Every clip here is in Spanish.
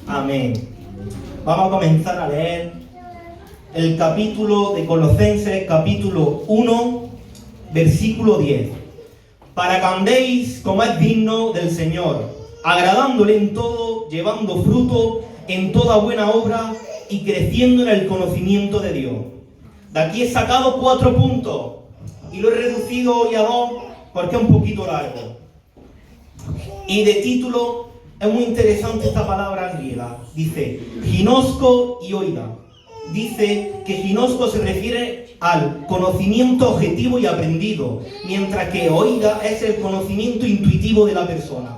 Amén. Vamos a comenzar a leer el capítulo de Colosenses, capítulo 1, versículo 10. Para que andéis como es digno del Señor, agradándole en todo, llevando fruto en toda buena obra y creciendo en el conocimiento de Dios. De aquí he sacado 4 puntos y lo he reducido hoy a 2 porque es un poquito largo. Y de título es muy interesante esta palabra griega. Dice ginosko y oida. Dice que ginosko se refiere al conocimiento objetivo y aprendido, mientras que oida es el conocimiento intuitivo de la persona.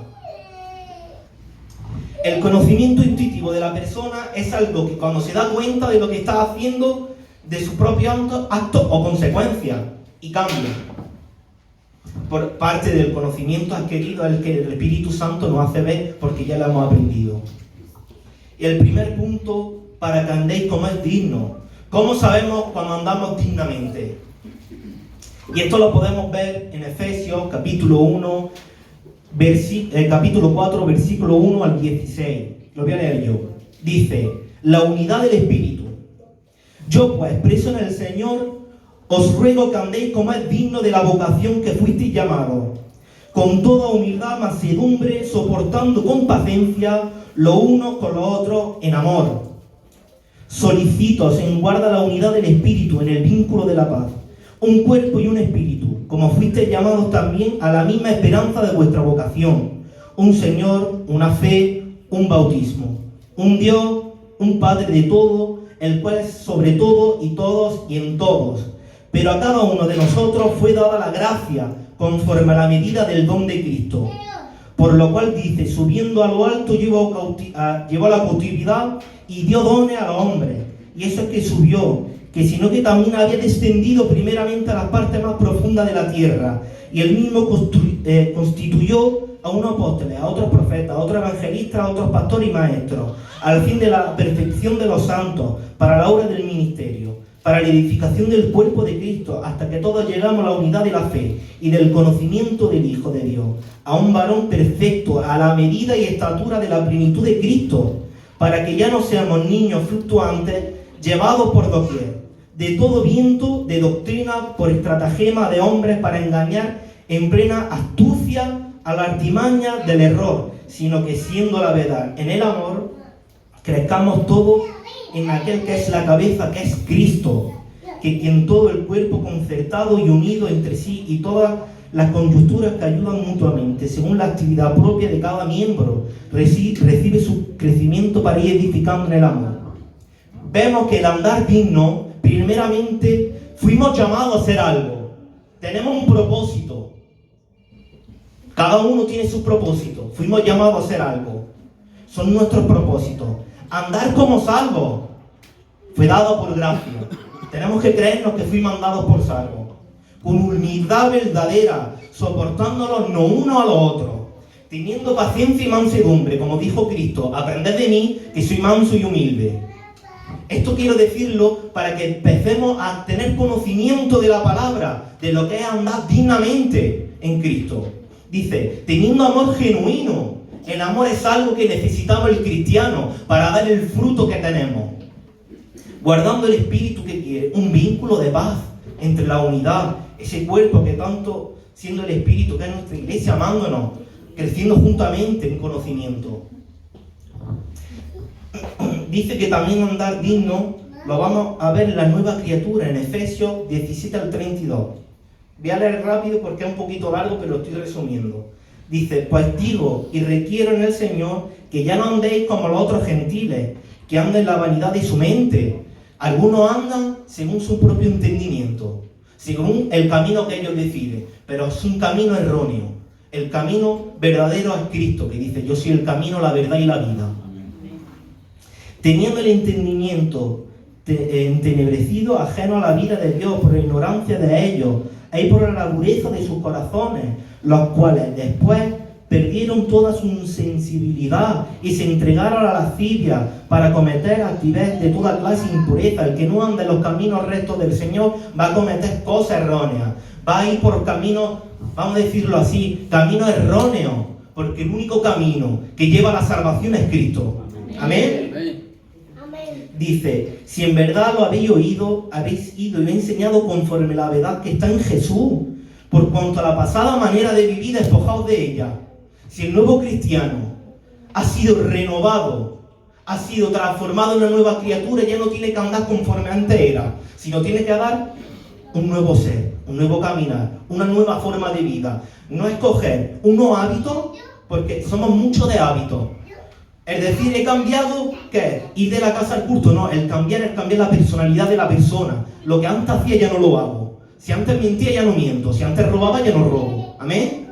El conocimiento intuitivo de la persona es algo que cuando se da cuenta de lo que está haciendo, de su propio acto o consecuencia, y cambia. Por parte del conocimiento adquirido es el que el Espíritu Santo nos hace ver porque ya lo hemos aprendido. Y el primer punto, para que andéis como es digno. ¿Cómo sabemos cuando andamos dignamente? Y esto lo podemos ver en Efesios capítulo 1, capítulo 4, versículo 1 al 16. Lo voy a leer yo. Dice, la unidad del Espíritu. Yo pues, preso en el Señor, os ruego que andéis como es digno de la vocación que fuisteis llamados, con toda humildad, mansedumbre, soportando con paciencia los unos con los otros en amor. Solicito en guarda la unidad del Espíritu en el vínculo de la paz, un cuerpo y un espíritu, como fuisteis llamados también a la misma esperanza de vuestra vocación, un Señor, una fe, un bautismo, un Dios, un Padre de todo, el cual es sobre todo y todos y en todos. Pero a cada uno de nosotros fue dada la gracia conforme a la medida del don de Cristo. Por lo cual dice, subiendo a lo alto llevó a la cautividad y dio dones a los hombres. Y eso es que subió, que sino que también había descendido primeramente a las partes más profundas de la tierra. Y él mismo constituyó a unos apóstoles, a otros profetas, a otros evangelistas, a otros pastores y maestros, al fin de la perfección de los santos, para la obra del ministerio, para la edificación del cuerpo de Cristo, hasta que todos llegamos a la unidad de la fe y del conocimiento del Hijo de Dios, a un varón perfecto, a la medida y estatura de la plenitud de Cristo, para que ya no seamos niños fluctuantes, llevados por doquier, de todo viento de doctrina, por estratagema de hombres para engañar en plena astucia a la artimaña del error, sino que siendo la verdad en el amor, crezcamos todos en aquel que es la cabeza, que es Cristo, que quien todo el cuerpo concertado y unido entre sí y todas las coyunturas que ayudan mutuamente, según la actividad propia de cada miembro, recibe su crecimiento para ir edificando en el amor. Vemos que el andar digno, primeramente, fuimos llamados a hacer algo. Tenemos un propósito. Cada uno tiene su propósito. Fuimos llamados a hacer algo. Son nuestros propósitos. Andar como salvos fue dado por gracia. Tenemos que creernos que fuimos mandados por salvos. Con humildad verdadera, soportándolos no uno a los otros, teniendo paciencia y mansedumbre, como dijo Cristo, aprended de mí, que soy manso y humilde. Esto quiero decirlo para que empecemos a tener conocimiento de la palabra, de lo que es andar dignamente en Cristo. Dice, teniendo amor genuino. El amor es algo que necesitamos el cristiano para dar el fruto que tenemos. Guardando el espíritu que quiere, un vínculo de paz entre la unidad, ese cuerpo que tanto, siendo el espíritu que es nuestra iglesia, amándonos, creciendo juntamente en conocimiento. Dice que también andar digno lo vamos a ver en la nueva criatura, en Efesios 17 al 32. Voy a leer rápido porque es un poquito largo, pero lo estoy resumiendo. Dice, pues digo y requiero en el Señor que ya no andéis como los otros gentiles, que andan en la vanidad de su mente. Algunos andan según su propio entendimiento, según el camino que ellos deciden, pero es un camino erróneo. El camino verdadero es Cristo, que dice, yo soy el camino, la verdad y la vida. Teniendo el entendimiento entenebrecido, ajeno a la vida de Dios por la ignorancia de ellos, y por la dureza de sus corazones, los cuales después perdieron toda su sensibilidad y se entregaron a la lascivia para cometer actividades de toda clase de impureza. El que no anda en los caminos rectos del Señor va a cometer cosas erróneas, va a ir por caminos, vamos a decirlo así, caminos erróneos, porque el único camino que lleva a la salvación es Cristo. Amén. Dice, si en verdad lo habéis oído, habéis ido y he enseñado conforme la verdad que está en Jesús, por cuanto a la pasada manera de vivir despojaos de ella. Si el nuevo cristiano ha sido renovado, ha sido transformado en una nueva criatura, ya no tiene que andar conforme antes era, sino tiene que dar un nuevo ser, un nuevo caminar, una nueva forma de vida. No escoger unos hábitos, porque somos muchos de hábitos. El decir, he cambiado, ¿qué es? Ir de la casa al culto. No, el cambiar es cambiar la personalidad de la persona. Lo que antes hacía ya no lo hago. Si antes mentía ya no miento. Si antes robaba ya no robo. ¿Amén?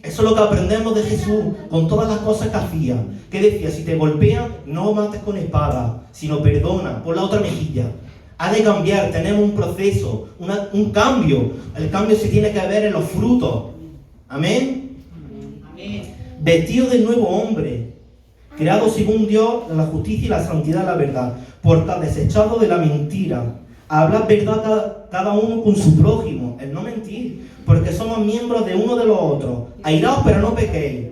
Eso es lo que aprendemos de Jesús con todas las cosas que hacía. ¿Qué decía? Si te golpean, no mates con espada, sino perdona, por la otra mejilla. Ha de cambiar, tenemos un proceso, un cambio. El cambio se tiene que ver en los frutos. ¿Amén? Vestido del nuevo hombre, creado según Dios, la justicia y la santidad de la verdad, por tal desechado de la mentira, a hablar verdad cada uno con su prójimo, el no mentir, porque somos miembros de uno de los otros. Airaos, pero no pequéis.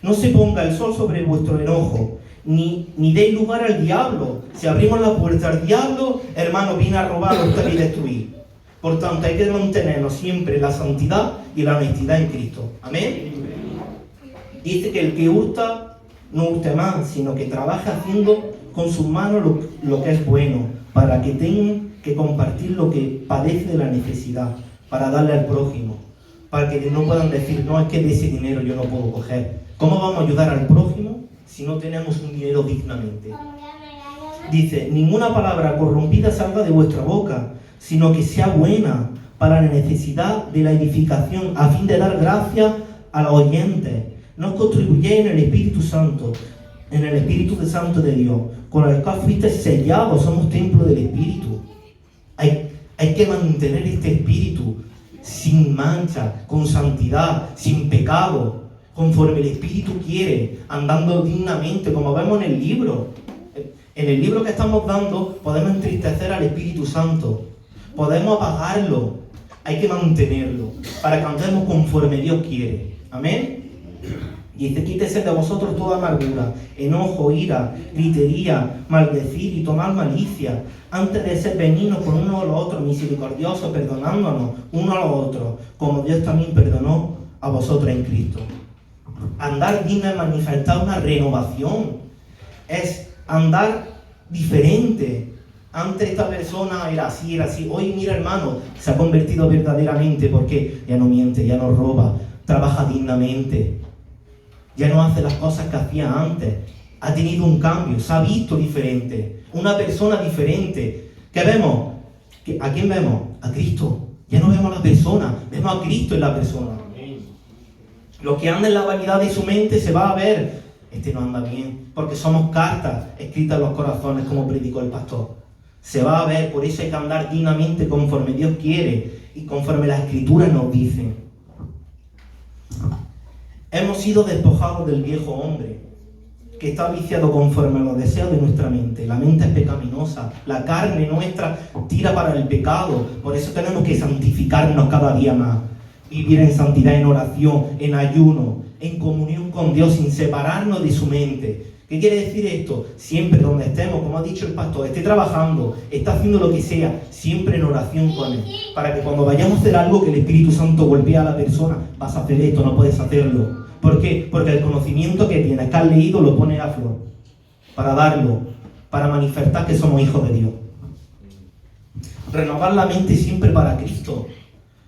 No se ponga el sol sobre vuestro enojo, ni deis lugar al diablo. Si abrimos la puerta al diablo, hermano, viene a robar, hurtar y destruir. Por tanto, hay que mantenernos siempre en la santidad y la honestidad en Cristo. Amén. Dice que el que hurta, no hurte más, sino que trabaje haciendo con sus manos lo que es bueno, para que tengan que compartir lo que padece de la necesidad, para darle al prójimo, para que no puedan decir, no, es que de ese dinero yo no puedo coger. ¿Cómo vamos a ayudar al prójimo si no tenemos un dinero dignamente? Dice, ninguna palabra corrompida salga de vuestra boca, sino que sea buena para la necesidad de la edificación, a fin de dar gracia a los oyentes. No os contribuyéis en el Espíritu Santo, en el Espíritu Santo de Dios, con el cual fuisteis sellados, somos templo del Espíritu. Hay que mantener este espíritu sin mancha, con santidad, sin pecado, conforme el Espíritu quiere, andando dignamente, como vemos en el libro. En el libro que estamos dando podemos entristecer al Espíritu Santo, podemos apagarlo, hay que mantenerlo, para que andemos conforme Dios quiere. Amén. Y dice, quítese de vosotros toda amargura, enojo, ira, gritería, maldecir y tomar malicia, antes de ser benignos con uno a los otros, misericordiosos, perdonándonos uno a los otros, como Dios también perdonó a vosotros en Cristo. Andar digno es manifestar una renovación, es andar diferente. Antes esta persona era así. Hoy mira, hermano, se ha convertido verdaderamente, porque ya no miente, ya no roba, trabaja dignamente, ya no hace las cosas que hacía antes. Ha tenido un cambio, se ha visto diferente, una persona diferente. ¿Qué vemos? ¿A quién vemos? A Cristo. Ya no vemos a la persona, vemos a Cristo en la persona. Lo que anda en la vanidad de su mente se va a ver. Este no anda bien, porque somos cartas escritas en los corazones, como predicó el pastor. Se va a ver, por eso hay que andar dignamente conforme Dios quiere y conforme las Escrituras nos dicen. Hemos sido despojados del viejo hombre, que está viciado conforme a los deseos de nuestra mente. La mente es pecaminosa, la carne nuestra tira para el pecado. Por eso tenemos que santificarnos cada día más, vivir en santidad, en oración, en ayuno, en comunión con Dios, sin separarnos de su mente. ¿Qué quiere decir esto? Siempre donde estemos, como ha dicho el pastor, esté trabajando, está haciendo lo que sea, siempre en oración con Él, para que cuando vayamos a hacer algo, que el Espíritu Santo golpee a la persona, vas a hacer esto, no puedes hacerlo. ¿Por qué? Porque el conocimiento que tienes, que has leído, lo pone a flor, para darlo, para manifestar que somos hijos de Dios. Renovar la mente siempre para Cristo.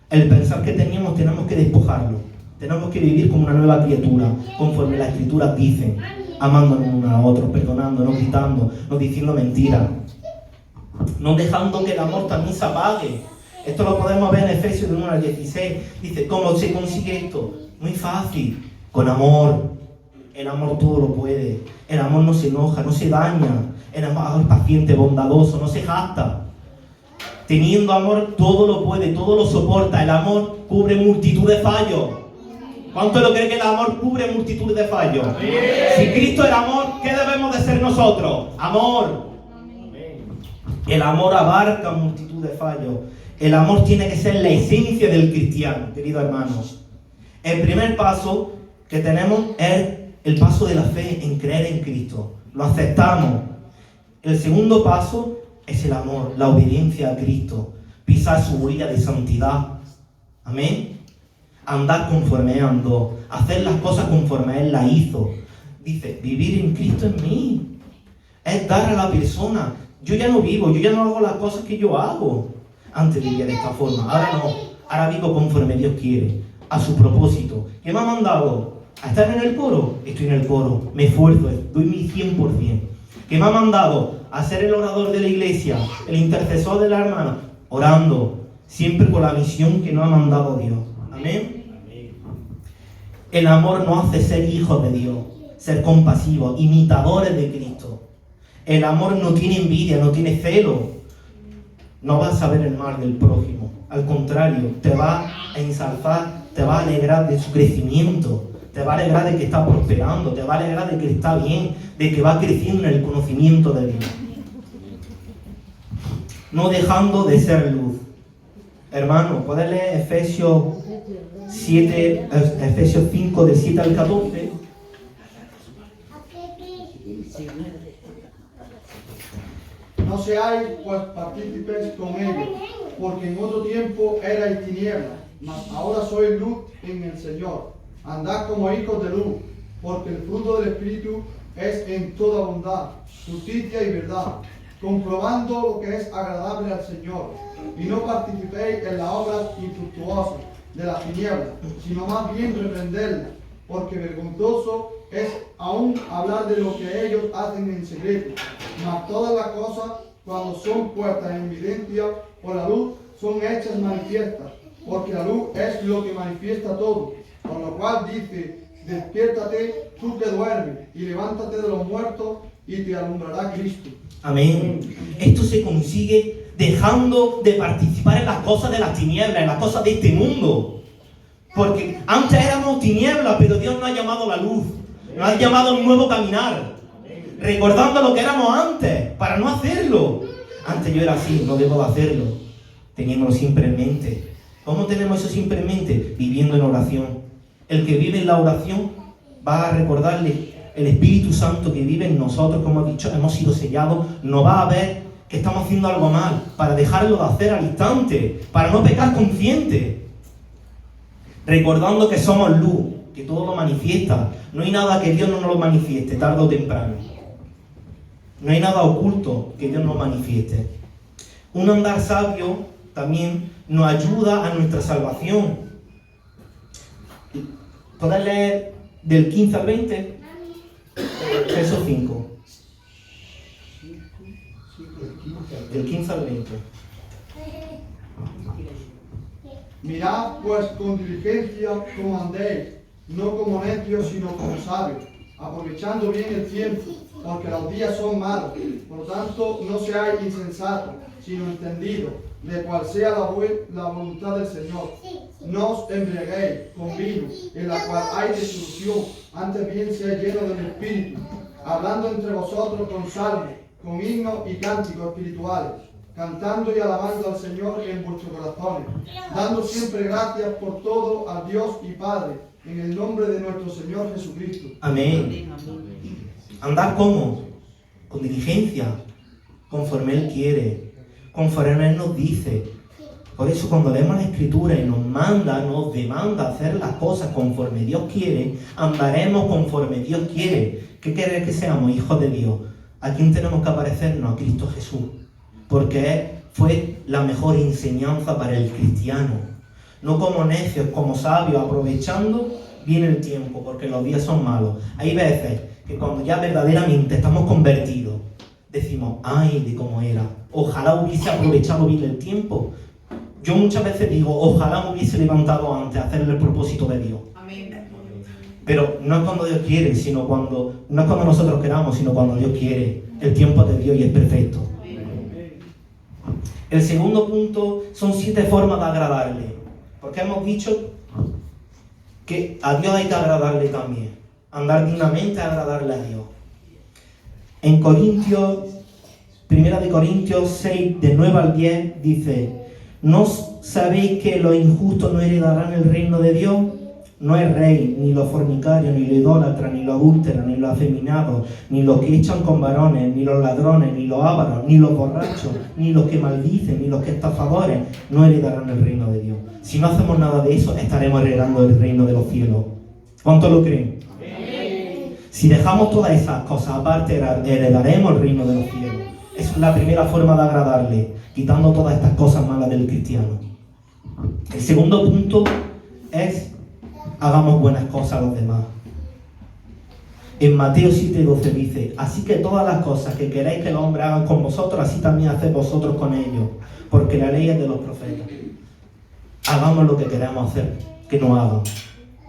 El pensar que tenemos que despojarlo. Tenemos que vivir como una nueva criatura, conforme las Escrituras dicen, amándonos unos a otros, perdonando, no gritando, no diciendo mentiras, no dejando que el amor también se apague. Esto lo podemos ver en Efesios 1 al 16. Dice, ¿cómo se consigue esto? Muy fácil, con amor. El amor todo lo puede. El amor no se enoja, no se daña. El amor es paciente, bondadoso, no se jacta. Teniendo amor todo lo puede, todo lo soporta. El amor cubre multitud de fallos. ¿Cuánto lo cree que el amor cubre multitud de fallos? Amén. Si Cristo es el amor, ¿qué debemos de ser nosotros? Amor. Amén. El amor abarca multitud de fallos. El amor tiene que ser la esencia del cristiano, queridos hermanos. El primer paso que tenemos es el paso de la fe en creer en Cristo. Lo aceptamos. El segundo paso es el amor, la obediencia a Cristo. Pisar su huella de santidad. Amén. Andar conforme Él andó. Hacer las cosas conforme Él las hizo. Dice, vivir en Cristo en mí. Es dar a la persona. Yo ya no vivo, yo ya no hago las cosas que yo hago. Antes vivía de esta forma, ahora no. Ahora vivo conforme Dios quiere, a su propósito. ¿Qué me ha mandado? ¿A estar en el coro? Estoy en el coro, me esfuerzo, doy mi 100%. ¿Qué me ha mandado? A ser el orador de la iglesia, el intercesor de la hermana, orando, siempre con la misión que nos ha mandado Dios. Amén. El amor nos hace ser hijos de Dios, ser compasivos, imitadores de Cristo. El amor no tiene envidia, no tiene celo. No vas a ver el mal del prójimo. Al contrario, te va a ensalzar, te va a alegrar de su crecimiento, te va a alegrar de que está prosperando, te va a alegrar de que está bien, de que va creciendo en el conocimiento de Dios. No dejando de ser luz. Hermano, ¿puedes leer Efesios 5, del 7 al 14? No seáis pues partícipes con ellos, porque en otro tiempo erais tinieblas, mas ahora sois luz en el Señor. Andad como hijos de luz, porque el fruto del Espíritu es en toda bondad, justicia y verdad, comprobando lo que es agradable al Señor, y no participéis en las obras infructuosas de las tinieblas, sino más bien reprenderlas, porque vergonzoso es aún hablar de lo que ellos hacen en secreto. Mas todas las cosas, cuando son puestas en evidencia por la luz, son hechas manifiestas, porque la luz es lo que manifiesta todo. Con lo cual dice, despiértate tú que duermes, y levántate de los muertos, y te alumbrará Cristo. Amén. Esto se consigue dejando de participar en las cosas de las tinieblas, en las cosas de este mundo. Porque antes éramos tinieblas, pero Dios nos ha llamado a la luz. Nos ha llamado a un nuevo caminar. Recordando lo que éramos antes, para no hacerlo. Antes yo era así, no debo de hacerlo. Teniéndolo siempre en mente. ¿Cómo tenemos eso siempre en mente? Viviendo en oración. El que vive en la oración va a recordarle el Espíritu Santo que vive en nosotros, como he dicho, hemos sido sellados, nos va a ver que estamos haciendo algo mal, para dejarlo de hacer al instante, para no pecar consciente. Recordando que somos luz, que todo lo manifiesta. No hay nada que Dios no nos lo manifieste, tarde o temprano. No hay nada oculto que Dios no manifieste. Un andar sabio también nos ayuda a nuestra salvación. ¿Puedes leer del 15 al 20? Verso 5. Del 15 al 20. Mirad pues con diligencia cómo andéis, no como necios, sino como sabios, aprovechando bien el tiempo, porque los días son malos. Por tanto, no seáis insensatos, sino entendidos, de cuál sea la voluntad del Señor. No os embriaguéis con vino, en la cual hay disolución, antes bien sea lleno del Espíritu, hablando entre vosotros con salmos, con himnos y cánticos espirituales, cantando y alabando al Señor en vuestros corazones, dando siempre gracias por todo a Dios y Padre, en el nombre de nuestro Señor Jesucristo. Amén. Andar ¿cómo? Con diligencia, conforme Él quiere, conforme Él nos dice. Por eso cuando leemos la Escritura y nos demanda hacer las cosas conforme Dios quiere, andaremos conforme Dios quiere. ¿Qué quiere que seamos? Hijos de Dios. ¿A quién tenemos que parecernos? A Cristo Jesús. Porque Él fue la mejor enseñanza para el cristiano. No como necios, como sabios, aprovechando bien el tiempo, porque los días son malos. Hay veces que cuando ya verdaderamente estamos convertidos, decimos, ay, de cómo era. Ojalá hubiese aprovechado bien el tiempo. Yo muchas veces digo, ojalá me hubiese levantado antes a hacer el propósito de Dios. Amén. Pero no es cuando Dios quiere, no es cuando nosotros queramos, sino cuando Dios quiere. El tiempo de Dios y es perfecto. El segundo punto son 7 formas de agradarle. Porque hemos dicho que a Dios hay que agradarle también. Andar dignamente a agradarle a Dios. En Corintios, 1 Corintios 6, de 9 al 10, dice: ¿No sabéis que los injustos no heredarán el reino de Dios? no es rey, ni los fornicarios, ni los idólatras, ni los adúlteros, ni los afeminados, ni los que echan con varones, ni los ladrones, ni los ávaros, ni los borrachos, ni los que maldicen, ni los que estafadores, no heredarán el reino de Dios. Si no hacemos nada de eso, estaremos heredando el reino de los cielos. ¿Cuántos lo creen? Si dejamos todas esas cosas aparte, heredaremos el reino de los cielos. Es la primera forma de agradarle, quitando todas estas cosas malas del cristiano. El segundo punto es: hagamos buenas cosas a los demás. En Mateo 7:12 dice: así que todas las cosas que queréis que los hombres hagan con vosotros, así también haced vosotros con ellos, porque la ley es de los profetas. Hagamos lo que queramos hacer, que no hagan.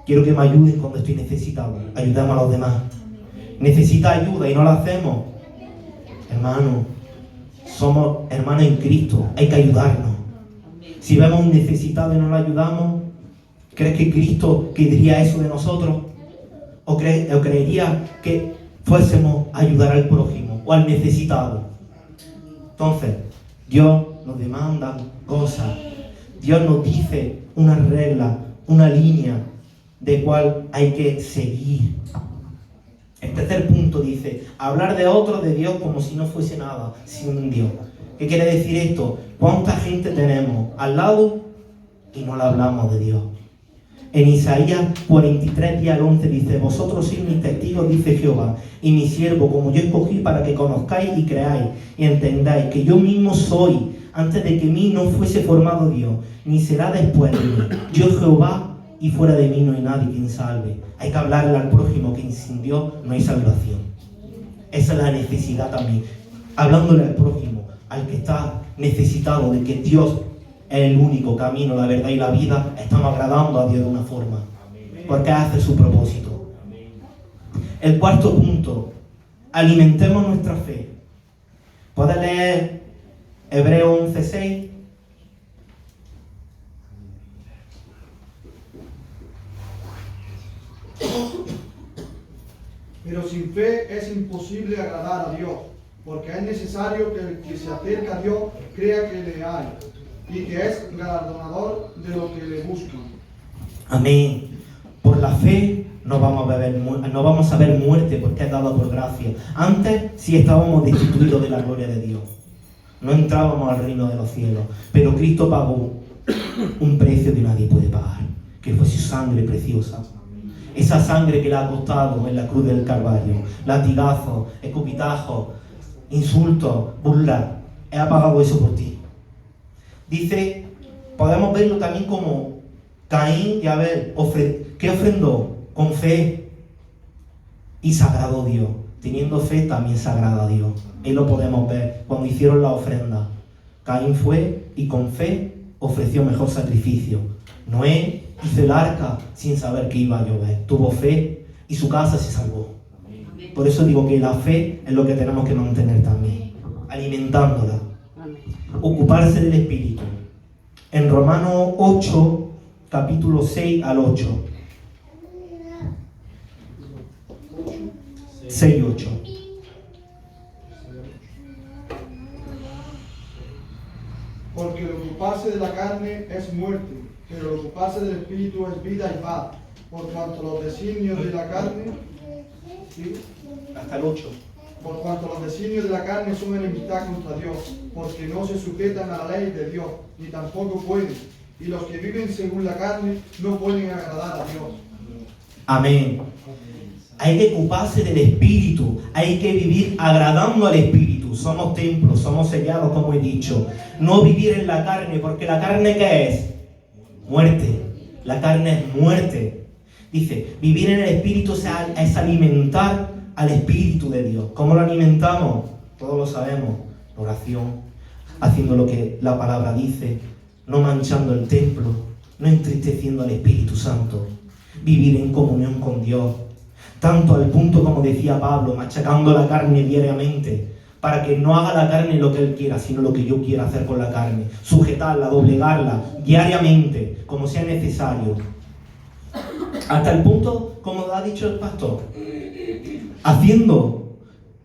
Quiero que me ayuden cuando estoy necesitado. Ayudemos a los demás. Necesita ayuda y no la hacemos. Hermano, somos hermanos en Cristo. Hay que ayudarnos. Si vemos un necesitado y no lo ayudamos, ¿crees que Cristo querría eso de nosotros? ¿O creería que fuésemos a ayudar al prójimo o al necesitado? Entonces, Dios nos demanda cosas. Dios nos dice una regla, una línea de cuál hay que seguir. El tercer punto dice: hablar de otros, de Dios, como si no fuese nada sin Dios. ¿Qué quiere decir esto? ¿Cuánta gente tenemos al lado y no le hablamos de Dios? En Isaías 43, día al 11 dice: vosotros sois mis testigos, dice Jehová, y mi siervo, como yo escogí para que conozcáis y creáis y entendáis que yo mismo soy, antes de que mí no fuese formado Dios, ni será después de mí. Yo Jehová, y fuera de mí no hay nadie quien salve. Hay que hablarle al prójimo que sin Dios no hay salvación. Esa es la necesidad también. Hablándole al prójimo, al que está necesitado de que Dios es el único camino, la verdad y la vida, estamos agradando a Dios de una forma, porque hace su propósito. El cuarto punto: alimentemos nuestra fe. ¿Puedes leer Hebreos 11:6? Pero sin fe es imposible agradar a Dios, porque es necesario que el que se acerca a Dios crea que le hay y que es galardonador de los que le buscan. Amén. Por la fe no vamos a ver muerte, porque es dada por gracia. Antes sí estábamos destituidos de la gloria de Dios. No entrábamos al reino de los cielos. Pero Cristo pagó un precio que nadie puede pagar, que fue su sangre preciosa. Esa sangre que le ha costado en la cruz del Calvario. Latigazos, escupitajos, insultos, burlas. Él ha pagado eso por ti. Dice, podemos verlo también como Caín y Abel. ¿Qué ofrendó? Con fe. Y se agradó a Dios. Teniendo fe también se agrada a Dios. Ahí lo podemos ver cuando hicieron la ofrenda. Caín fue y con fe ofreció mejor sacrificio. Noé hizo el arca sin saber que iba a llover. Tuvo fe y su casa se salvó. Por eso digo que la fe es lo que tenemos que mantener también. Alimentándola. Ocuparse del Espíritu. En Romanos 8, capítulo 6 al 8. 6 y 8. Porque el ocuparse de la carne es muerte, pero el ocuparse del Espíritu es vida y paz. Por cuanto los designios de la carne, ¿sí? Hasta el 8. Por cuanto los designios de la carne son enemistad contra Dios, porque no se sujetan a la ley de Dios, ni tampoco pueden. Y los que viven según la carne no pueden agradar a Dios. Amén. Hay que ocuparse del Espíritu, hay que vivir agradando al Espíritu. Somos templos, somos sellados, como he dicho. No vivir en la carne, porque la carne ¿qué es? Muerte. La carne es muerte. Dice, vivir en el Espíritu es alimentar al Espíritu de Dios. ¿Cómo lo alimentamos? Todos lo sabemos. Oración, haciendo lo que la palabra dice, no manchando el templo, no entristeciendo al Espíritu Santo. Vivir en comunión con Dios. Tanto al punto, como decía Pablo, machacando la carne diariamente, para que no haga la carne lo que él quiera, sino lo que yo quiera hacer con la carne. Sujetarla, doblegarla, diariamente, como sea necesario. Hasta el punto, como ha dicho el pastor,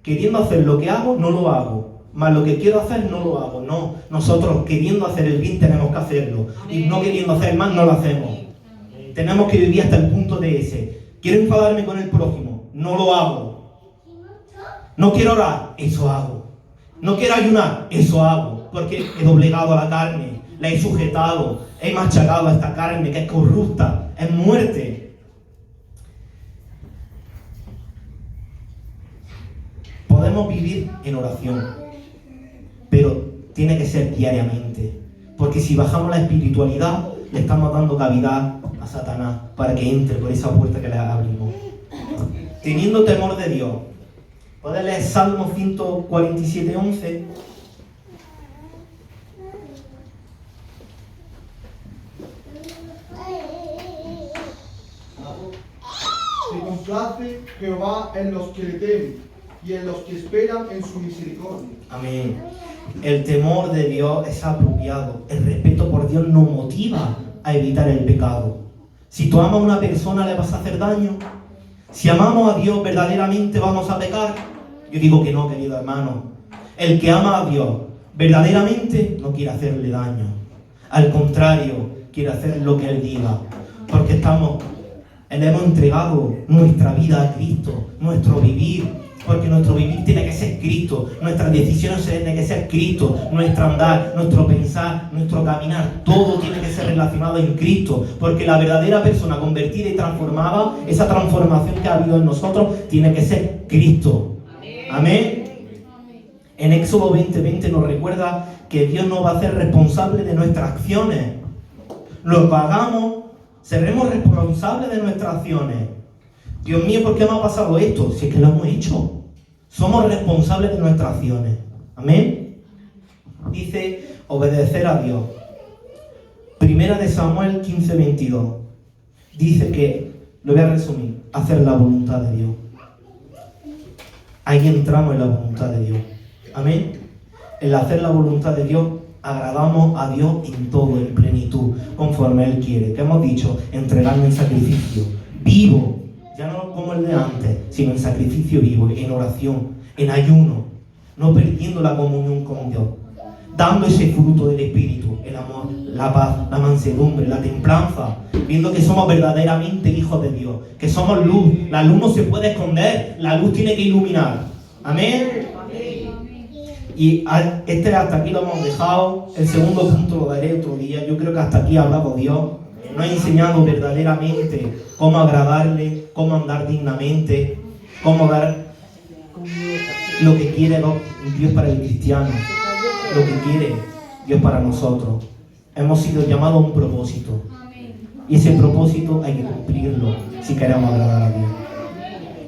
queriendo hacer lo que hago, no lo hago. Mas lo que quiero hacer, no lo hago. No, nosotros queriendo hacer el bien tenemos que hacerlo. Y no queriendo hacer el mal, no lo hacemos. Tenemos que vivir hasta el punto de ese. Quiero enfadarme con el prójimo, no lo hago. No quiero orar, eso hago. No quiero ayunar, eso hago. Porque he doblegado a la carne, la he sujetado, he machacado a esta carne que es corrupta, es muerte. Podemos vivir en oración, pero tiene que ser diariamente. Porque si bajamos la espiritualidad, le estamos dando cavidad a Satanás para que entre por esa puerta que le abrimos. Teniendo temor de Dios. ¿Puedes leer Salmo 147:11? Se complace Jehová en los que le temen y en los que esperan en su misericordia. Amén. El temor de Dios es apropiado. El respeto por Dios nos motiva a evitar el pecado. Si tú amas a una persona, le vas a hacer daño. Si amamos a Dios, verdaderamente vamos a pecar. Yo digo que no, querido hermano. El que ama a Dios verdaderamente no quiere hacerle daño. Al contrario, quiere hacer lo que Él diga. Porque le hemos entregado nuestra vida a Cristo, nuestro vivir. Porque nuestro vivir tiene que ser Cristo, nuestras decisiones tienen que ser Cristo, nuestro andar, nuestro pensar, nuestro caminar, todo tiene que ser relacionado en Cristo, porque la verdadera persona convertida y transformada, esa transformación que ha habido en nosotros, tiene que ser Cristo. Amén. En Éxodo 20:20 nos recuerda que Dios nos va a hacer responsable de nuestras acciones. Lo pagamos, seremos responsables de nuestras acciones. Dios mío, ¿por qué me ha pasado esto? Si es que lo hemos hecho. Somos responsables de nuestras acciones. Amén. Dice obedecer a Dios. Primera de Samuel 15:22. Dice que, lo voy a resumir, hacer la voluntad de Dios. Ahí entramos en la voluntad de Dios. Amén. El hacer la voluntad de Dios, agradamos a Dios en todo, en plenitud, conforme Él quiere. ¿Qué hemos dicho? Entregarnos en sacrificio vivo. Ya no como el de antes, sino en sacrificio vivo, en oración, en ayuno, no perdiendo la comunión con Dios, dando ese fruto del Espíritu, el amor, la paz, la mansedumbre, la templanza, viendo que somos verdaderamente hijos de Dios, que somos luz. La luz no se puede esconder, la luz tiene que iluminar. Amén. Y hasta aquí lo hemos dejado. El segundo punto lo daré otro día. Yo creo que hasta aquí ha hablado Dios. Nos ha enseñado verdaderamente cómo agradarle, cómo andar dignamente, cómo dar lo que quiere Dios para el cristiano, lo que quiere Dios para nosotros. Hemos sido llamados a un propósito. Y ese propósito hay que cumplirlo si queremos agradar a Dios.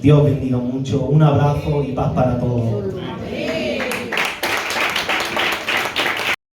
Dios bendiga mucho. Un abrazo y paz para todos.